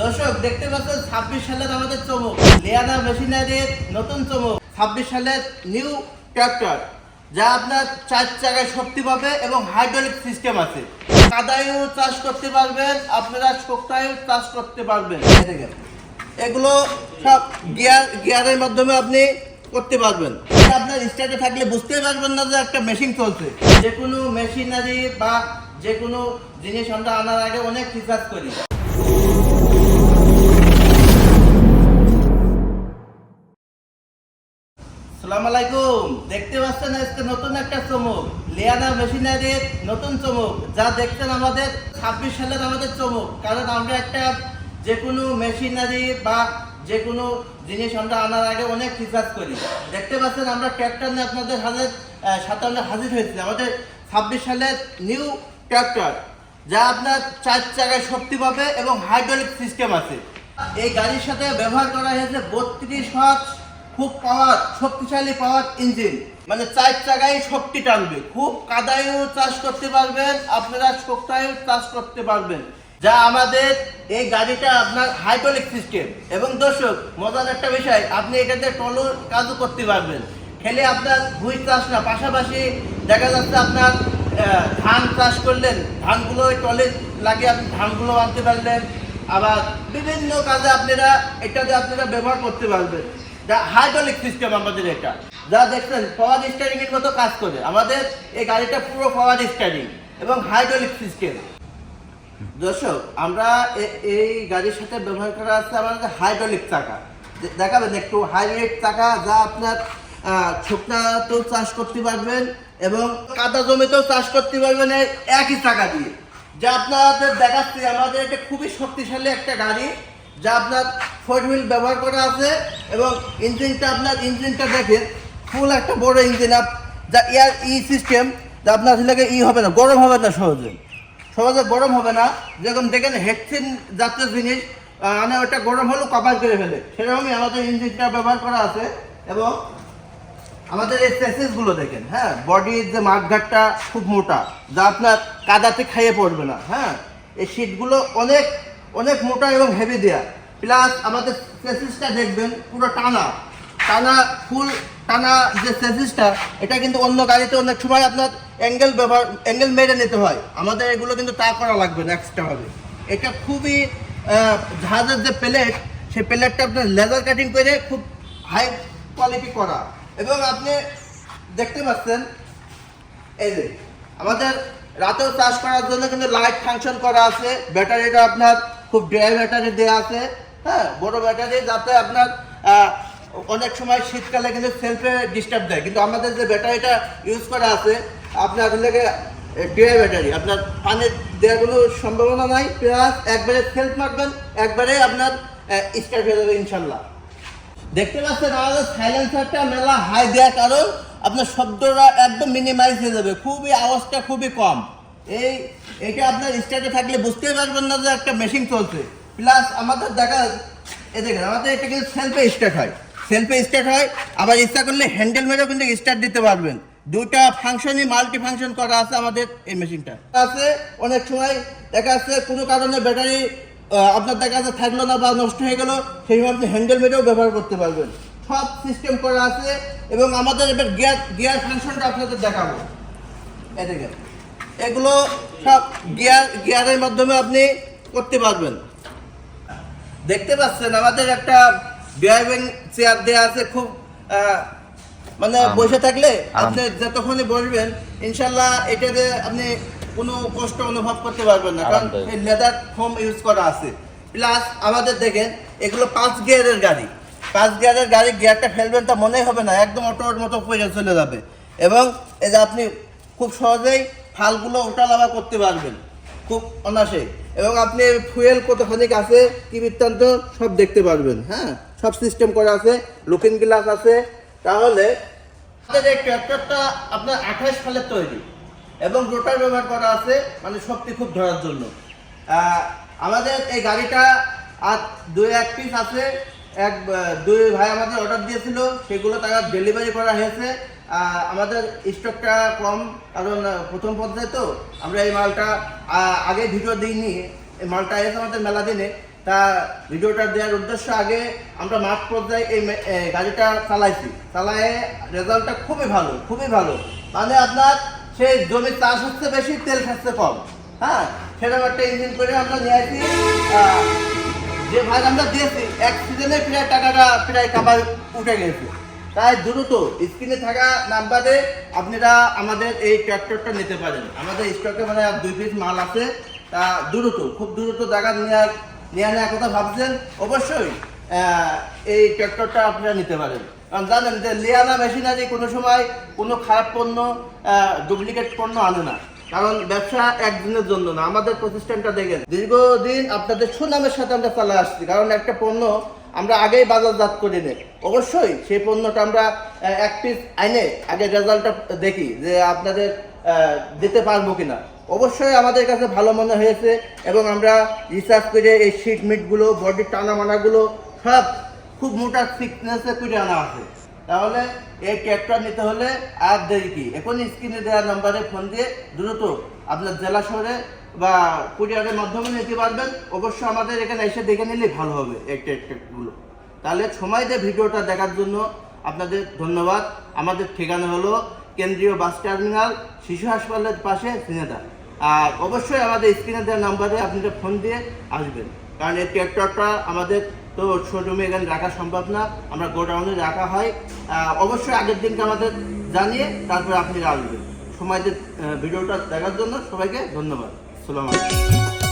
দর্শক দেখতে পাচ্ছেন 26 সালের আমাদের চমক লিয়ানা মেশিনারির নতুন চমক 26 সালের নিউ ট্রাক্টর, যা আপনার 4 চাকায় শক্তি পাবে এবং হাইড্রোলিক সিস্টেম আছে। কাদায়ও চাষ করতে পারবেন, আপনারা শক্তায়ও চাষ করতে পারবেন। দেখেন এগুলো সব গিয়ারের মাধ্যমে আপনি করতে পারবেন। আপনার স্টার্টে থাকলে বুঝতেই পারবেন না যে একটা মেশিন চলছে। যে কোনো মেশিনারি বা যে কোনো জিনিস আমরা আনার আগে অনেক রিসার্চ করি। আসসালামু আলাইকুম, দেখতে পাচ্ছেন আজকে নতুন একটা চমক লিয়ানা মেশিনারির নতুন চমক, যা দেখছেন আমাদের 26 সালের আমাদের চমক। কারণ আমরা একটা যে কোনো মেশিনারি বা যে কোনো জিনিস আমরা আনার আগে অনেক রিসার্চ করি। দেখতে পাচ্ছেন আমরা ট্র্যাক্টর নিয়ে আপনাদের সাথে আমরা হাজির হয়েছি। আমাদের 26 সালের নিউ ট্র্যাক্টর, যা আপনার 4 চাকায় শক্তি পাবে এবং হাইড্রোলিক সিস্টেম আছে। এই গাড়ির সাথে ব্যবহার করা হয়েছে 32 ওয়াট খুব শক্তিশালী পাওয়ার ইঞ্জিন, মানে 4 চাকায় শক্তি টানবে। খুব কাদায়ও চাষ করতে পারবেন, আপনারা শক্তায়ও চাষ করতে পারবেন। যা আমাদের এই গাড়িটা আপনার হাইড্রোলিক সিস্টেম। এবং দর্শক মজার একটা বিষয়, আপনি এটাতে টলুর কাজও করতে পারবেন। খেলে আপনার ভুঁই চাষ না, পাশাপাশি দেখা যাচ্ছে আপনার ধান চাষ করলেন, ধানগুলো টলে লাগিয়ে আপনি ধানগুলো আনতে পারলেন। আবার বিভিন্ন কাজে এটাতে আপনারা ব্যবহার করতে পারবেন। যা হাইড্রোলিক সিস্টেম আমাদের এটা, যা দেখছেন পাওয়ার স্টিয়ারিং এর মতো কাজ করে। আমাদের এই গাড়িটা পুরো পাওয়ার স্টিয়ারিং এবং হাইড্রোলিক সিস্টেম। দর্শক আমরা এই গাড়ির সাথে ব্যবহার করা আছে আমাদের হাইড্রোলিক চাকা। দেখাবেন একটু হাইড্রোলিক চাকা, যা আপনার শুকনাতেও চাষ করতে পারবেন এবং কাদা জমিতেও চাষ করতে পারবেন একই চাকা দিয়ে। যা আপনাদের দেখাচ্ছি, আমাদের এটা খুবই শক্তিশালী একটা গাড়ি, যা আপনার 4 হুইল ব্যবহার করা আছে। এবং ইঞ্জিনটা দেখেন ফুল একটা বড় ইঞ্জিন, যা এয়ার সিস্টেম, যা আপনার হবে না, গরম হবে না, সহজে গরম হবে না। যেরকম দেখেন হেডসিন জাতীয় জিনিস মানে ওটা গরম হলেও কভার করে ফেলে, সেরকমই আমাদের ইঞ্জিনটা ব্যবহার করা আছে। এবং আমাদের এই চেসিসগুলো দেখেন, হ্যাঁ, বডির যে মাঠঘাটটা খুব মোটা, যা আপনার কাদাতে খাইয়ে পড়বে না। হ্যাঁ, এই সিটগুলো অনেক অনেক মোটা এবং হেভি দেয়া। প্লাস আমাদের চেসিসটা দেখবেন পুরো ফুল টানা যে চেসিসটা, এটা কিন্তু অন্য গাড়িতে অনেক সময় আপনার অ্যাঙ্গেল মেরে নিতে হয়। আমাদের এগুলো কিন্তু তা করা লাগবে না এক্সট্রাভাবে। এটা খুবই জাহাজের যে প্লেট, সেই প্লেটটা আপনার লেজার কাটিং করে খুব হাই কোয়ালিটি করা। এবং আপনি দেখতে পাচ্ছেন এই যে আমাদের রাতেও চাষ করার জন্য কিন্তু লাইট ফাংশন করা আছে। ব্যাটারিটা আপনার খুব ড্রাই ব্যাটারি দেওয়া আছে, হ্যাঁ, বড় ব্যাটারি, যাতে আপনার অনেক সময় শীতকালে কিন্তু সেলফে ডিস্টার্ব দেয়। কিন্তু আমাদের যে ব্যাটারিটা ইউজ করা আছে আপনার ড্রাই ব্যাটারি, আপনার পানির দেওয়ার কোনো সম্ভাবনা নাই। প্লাস একবারে সেলফ মারবেন, একবারে আপনার স্টার্ট হয়ে যাবে ইনশাল্লাহ। দেখতে পাচ্ছেন আমাদের সাইলেন্সারটা মেলা হাই দেওয়ার কারণ আপনার শব্দটা একদম মিনিমাইজ হয়ে যাবে, আওয়াজটা খুবই কম। এইটা আপনার স্টার্টে থাকলে বুঝতেই পারবেন না যে একটা মেশিন চলছে। প্লাস আমাদের দেখেন আমাদের এটা কিন্তু সেলফে স্টার্ট হয়। আবার ইচ্ছা করলে হ্যান্ডেল মেরেও কিন্তু স্টার্ট দিতে পারবেন। দুইটা ফাংশনই মাল্টি ফাংশন করা আছে আমাদের এই মেশিনটা আছে। অনেক সময় দেখা যাচ্ছে কোনো কারণে ব্যাটারি আপনার দেখা যাচ্ছে থাকলো না বা নষ্ট হয়ে গেল, সেইভাবে আপনি হ্যান্ডেল মেরেও ব্যবহার করতে পারবেন। সব সিস্টেম করা আছে। এবং আমাদের এবার গিয়ার ফাংশনটা আপনাদের দেখাবো। দেখেন এগুলো সব গিয়ারের মাধ্যমে আপনি করতে পারবেন। দেখতে পাচ্ছেন আমাদের একটা ড্রাইভিং চেয়ার দেওয়া আছে, খুব মানে বসে থাকলে আপনি যতক্ষণে বসবেন ইনশাল্লাহ এটাতে আপনি কোনো কষ্ট অনুভব করতে পারবেন না, কারণ এই লেদার ফোম ইউজ করা আছে। প্লাস আমাদের দেখেন এগুলো 5 গিয়ারের গাড়ি, গিয়ারটা ফেলবেন তা মনেই হবে না, একদম অটোর মতো চলে যাবে। এবং এই যে আপনি খুব সহজেই ফালগুলো ওঠানামা করতে পারবেন খুব অনায়াসে। এবং আপনি ফুয়েল কতখানি আছে কি বৃত্তান্ত সব দেখতে পারবেন। হ্যাঁ, সব সিস্টেম করা আছে, লুকিং গ্লাস আছে। তাহলে আমাদের এই ট্র্যাক্টরটা আপনার 28 সালের তৈরি এবং রোটার ব্যবহার করা আছে, মানে শক্তি খুব ধরার জন্য। আমাদের এই গাড়িটা আর 2-1 পিস আছে, দুই ভাই আমাদের অর্ডার দিয়েছিল, সেগুলো তারা ডেলিভারি করা হয়েছে। আমাদের স্টকটা কম, কারণ প্রথম পর্যায়ে তো আমরা এই মালটা আগে ভিডিও দিইনি। এই মালটা এসে আমাদের মেলা দিনে তা ভিডিওটা দেওয়ার উদ্দেশ্য, আগে আমরা মাঠ পর্যায়ে এই গাড়িটা চালায়ে রেজাল্টটা খুবই ভালো। মানে আপনার সেই জমির চাষ হচ্ছে বেশি, তেল খাচ্ছে কম। হ্যাঁ, সেরকম একটা ইঞ্জিন করে আমরা নিয়ে আসি। যে ভাগ আমরা দিয়েছি এক সিজনে প্রায় টাকাটা প্রায় কাবার উঠে গেছে। তাই দ্রুত স্ক্রিনে থাকা নাম্বারে আপনারা আমাদের এই ট্র্যাক্টরটা নিতে পারেন। আমাদের স্টকে মানে 2 পিস মাল আছে। তা খুব দ্রুত জায়গা নেওয়ার কথা ভাবছেন, অবশ্যই এই ট্র্যাক্টরটা আপনারা নিতে পারেন। কারণ জানেন যে লিয়ানা মেশিনারি কোনো সময় কোনো খারাপ পণ্য, ডুপ্লিকেট পণ্য আনে না। কারণ ব্যবসা একদিনের জন্য না, আমাদের প্রতিষ্ঠানটা দেখেন দীর্ঘদিন আপনাদের সুনামের সাথে আমরা চালা আসছি। কারণ একটা পণ্য আমরা আগেই বাজারজাত করে নিই, অবশ্যই সেই পণ্যটা আমরা এক পিস আইনে আগে রেজাল্টটা দেখি যে আপনাদের দিতে পারবো কিনা। অবশ্যই আমাদের কাছে ভালো মনে হয়েছে এবং আমরা রিসার্চ করে এই শিট মিটগুলো, বডির টানামানাগুলো সব খুব মোটা থিকনেসে করে আনা আছে। তাহলে এই ট্র্যাক্টর নিতে হলে আর দেরি কি, এখন স্ক্রিনে দেওয়া নাম্বারে ফোন দিয়ে দ্রুত আপনার জেলা শহরে বা কুরিয়ারের মাধ্যমে নিতে পারবেন। অবশ্যই আমাদের এখানে এসে দেখে নিলেই ভালো হবে এই ট্র্যাক্টরগুলো। তাহলে সময় দিয়ে ভিডিওটা দেখার জন্য আপনাদের ধন্যবাদ। আমাদের ঠিকানা হলো কেন্দ্রীয় বাস টার্মিনাল, শিশু হাসপাতালের পাশে ঝিনাইদহ। আর অবশ্যই আমাদের স্ক্রিনে দেওয়া নাম্বারে আপনারা ফোন দিয়ে আসবেন। কারণ এই ট্র্যাক্টরটা আমাদের তো শোরুমে এখানে রাখা সম্ভব না, আমরা গোডাউনে রাখা হয়। অবশ্যই আগের দিনকে আমাদের জানিয়ে তারপরে আপনারা আসবেন। সময় দিয়ে ভিডিওটা দেখার জন্য সবাইকে ধন্যবাদ। আসসালামু আলাইকুম।